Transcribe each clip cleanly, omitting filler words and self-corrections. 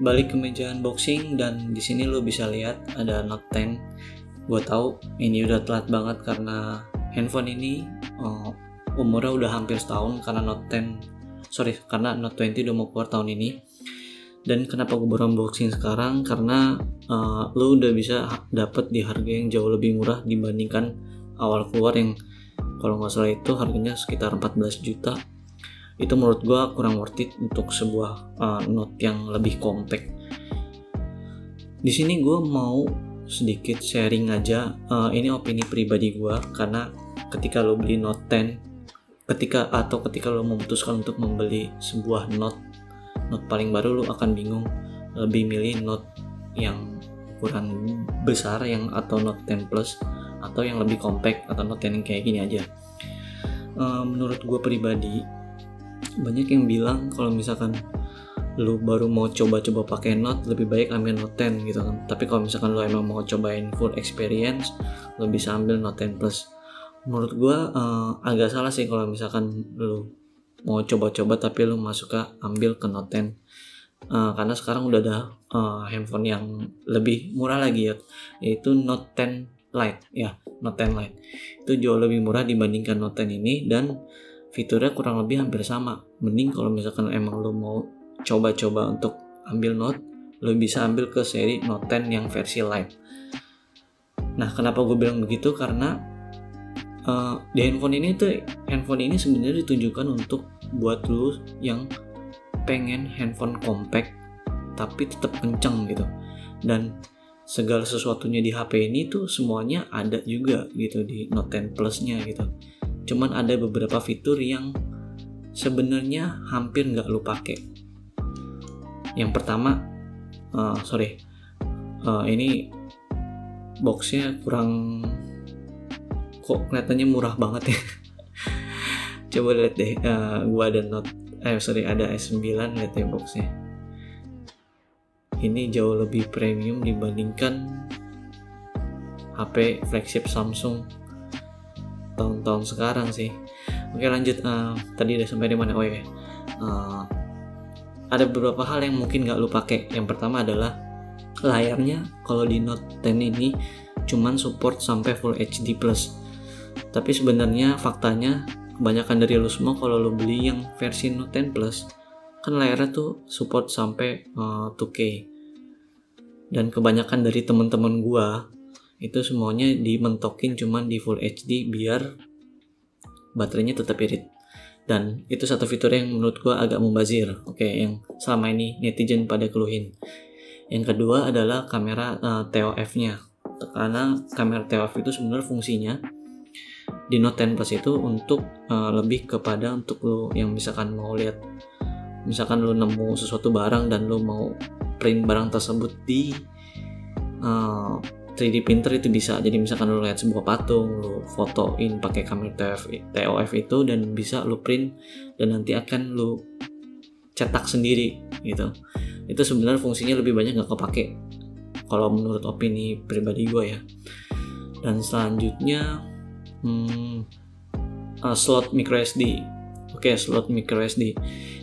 balik ke meja unboxing, dan di sini lo bisa lihat ada Note 10. Gue tahu ini udah telat banget karena handphone ini umurnya udah hampir setahun, karena karena Note 20 udah mau keluar tahun ini. Dan kenapa gue baru unboxing sekarang? Karena lo udah bisa dapet di harga yang jauh lebih murah dibandingkan awal keluar, yang kalau nggak salah itu harganya sekitar 14 juta. Itu menurut gue kurang worth it untuk sebuah Note yang lebih compact. Di sini gue mau sedikit sharing aja, ini opini pribadi gue, karena ketika lo beli Note 10, ketika lo memutuskan untuk membeli sebuah Note paling baru, lo akan bingung lebih milih Note yang ukuran besar atau Note 10 Plus, atau yang lebih compact, atau Note 10 yang kayak gini aja. Menurut gue pribadi, banyak yang bilang kalau misalkan lu baru mau coba-coba pakai Note, lebih baik ambil Note 10 gitu kan. Tapi kalau misalkan lu emang mau cobain full experience, lu bisa ambil Note 10 Plus. Menurut gua agak salah sih kalau misalkan lu mau coba-coba tapi lu masuk ke ambil ke Note 10. Karena sekarang udah ada handphone yang lebih murah lagi ya, yaitu Note 10 Lite ya. Note 10 Lite itu jauh lebih murah dibandingkan Note 10 ini, dan fiturnya kurang lebih hampir sama. Mending kalau misalkan emang lo mau coba-coba untuk ambil Note, lo bisa ambil ke seri Note 10 yang versi Lite. Nah, kenapa gue bilang begitu? Karena di handphone ini sebenarnya ditujukan untuk buat lo yang pengen handphone compact tapi tetap kenceng gitu. Dan segala sesuatunya di HP ini tuh semuanya ada juga gitu di Note 10 Plus-nya gitu. Cuman ada beberapa fitur yang sebenarnya hampir nggak lu pakai. Yang pertama, ini boxnya kurang, kok kelihatannya murah banget ya. Coba lihat deh, gua ada ada S9, lihat deh boxnya. Ini jauh lebih premium dibandingkan HP flagship Samsung tahun-tahun sekarang sih. Oke, lanjut. Tadi udah sampai di mana? Ada beberapa hal yang mungkin nggak lu pakai. Yang pertama adalah layarnya. Kalau di Note 10 ini cuman support sampai Full HD Plus. Tapi sebenarnya faktanya kebanyakan dari lu semua kalau lu beli yang versi Note 10 Plus, kan layarnya tuh support sampai 2K. Dan kebanyakan dari teman-teman gua itu semuanya dimentokin cuman di Full HD biar baterainya tetap irit. Dan itu satu fitur yang menurut gua agak membazir. Oke, yang selama ini netizen pada keluhin. Yang kedua adalah kamera TOF-nya. Karena kamera TOF itu sebenarnya fungsinya di Note 10 Plus itu untuk lebih kepada untuk lo yang misalkan mau lihat, misalkan lo nemu sesuatu barang dan lo mau print barang tersebut di 3D printer, itu bisa. Jadi misalkan lu lihat sebuah patung, lu fotoin pakai kamera TOF itu, dan bisa lu print dan nanti akan lu cetak sendiri gitu. Itu sebenarnya fungsinya lebih banyak nggak kepake kalau menurut opini pribadi gue ya. Dan selanjutnya slot microSD. Oke, slot microSD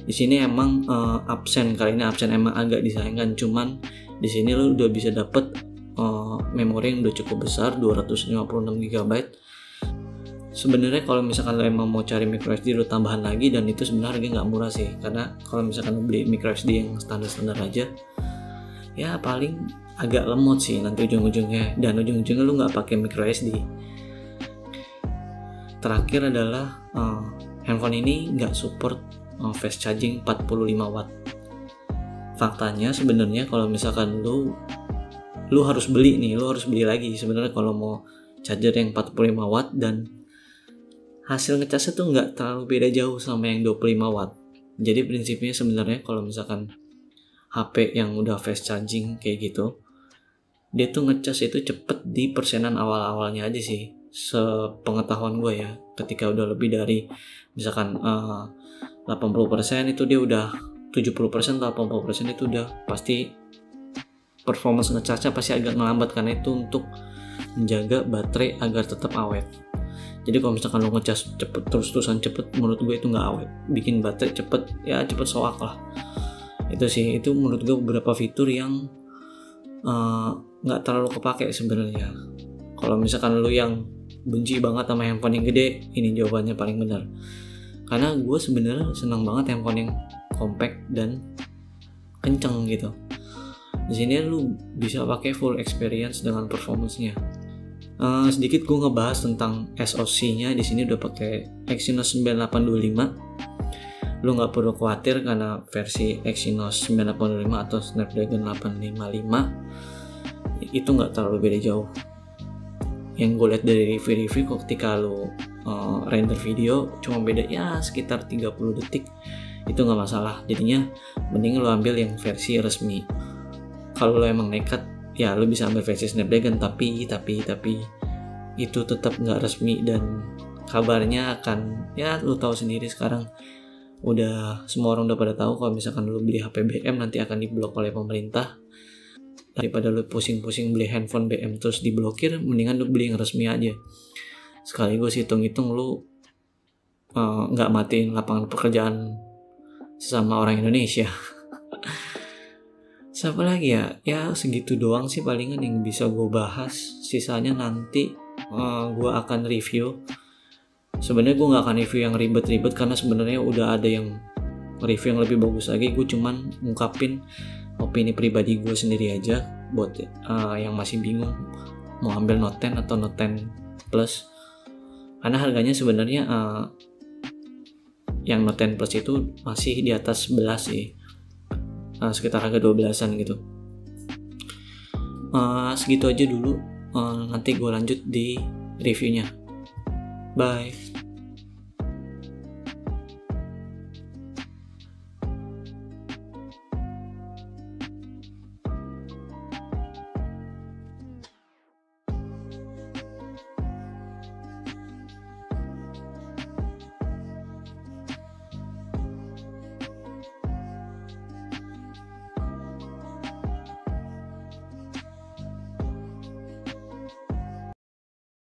di sini emang absen emang agak disayangkan. Cuman di sini lu udah bisa dapet memori yang udah cukup besar, 256 GB. Sebenarnya kalau misalkan lo emang mau cari microSD lo tambahan lagi, dan itu sebenarnya harganya nggak murah sih. Karena kalau misalkan lo beli microSD yang standar aja, ya paling agak lemot sih nanti ujung-ujungnya, dan ujung-ujungnya lo nggak pakai microSD. Terakhir adalah handphone ini nggak support fast charging 45 watt. Faktanya sebenarnya kalau misalkan lu harus beli lagi sebenarnya kalau mau charger yang 45 watt, dan hasil ngecasnya tuh nggak terlalu beda jauh sama yang 25 watt. Jadi prinsipnya sebenarnya kalau misalkan HP yang udah fast charging kayak gitu, dia tuh ngecas itu cepet di persenan awal-awalnya aja sih, sepengetahuan gue ya. Ketika udah lebih dari misalkan 80% itu dia udah 70% atau 80% itu udah pasti performance ngecasnya pasti agak ngelambat, karena itu untuk menjaga baterai agar tetap awet. Jadi kalau misalkan lo ngecas cepet terus-terusan cepet, menurut gue itu nggak awet, bikin baterai cepet soak lah. Itu sih, itu menurut gue beberapa fitur yang nggak terlalu kepake sebenarnya. Kalau misalkan lu yang benci banget sama handphone yang gede, ini jawabannya paling benar. Karena gue sebenarnya senang banget handphone yang compact dan kenceng gitu. Di sini lu bisa pakai full experience dengan performance-nya. Sedikit gue ngebahas tentang SoC-nya. Di sini udah pakai Exynos 9825. Lu nggak perlu khawatir karena versi Exynos 9825 atau Snapdragon 855 itu nggak terlalu beda jauh. Yang gue lihat dari review ketika lu render video cuma beda ya sekitar 30 detik, itu nggak masalah. Jadinya mending lu ambil yang versi resmi. Kalau lu emang nekat ya lu bisa ambil versi Snapdragon, tapi itu tetap nggak resmi dan kabarnya akan, ya lu tahu sendiri sekarang udah semua orang udah pada tahu kalau misalkan lu beli HP BM nanti akan diblok oleh pemerintah. Daripada lu pusing-pusing beli handphone BM terus diblokir, mendingan lu beli yang resmi aja. Sekaligus hitung-hitung lu nggak matiin lapangan pekerjaan sesama orang Indonesia. Siapa lagi ya? Ya segitu doang sih palingan yang bisa gue bahas. Sisanya nanti gue akan review. Sebenarnya gue nggak akan review yang ribet-ribet karena sebenarnya udah ada yang review yang lebih bagus lagi. Gue cuman ngungkapin opini pribadi gue sendiri aja buat yang masih bingung mau ambil Note 10 atau Note 10 Plus. Karena harganya sebenarnya yang Note 10 Plus itu masih di atas 11 sih. Sekitar harga 12-an gitu. Segitu aja dulu. Nanti gue lanjut di reviewnya. Bye.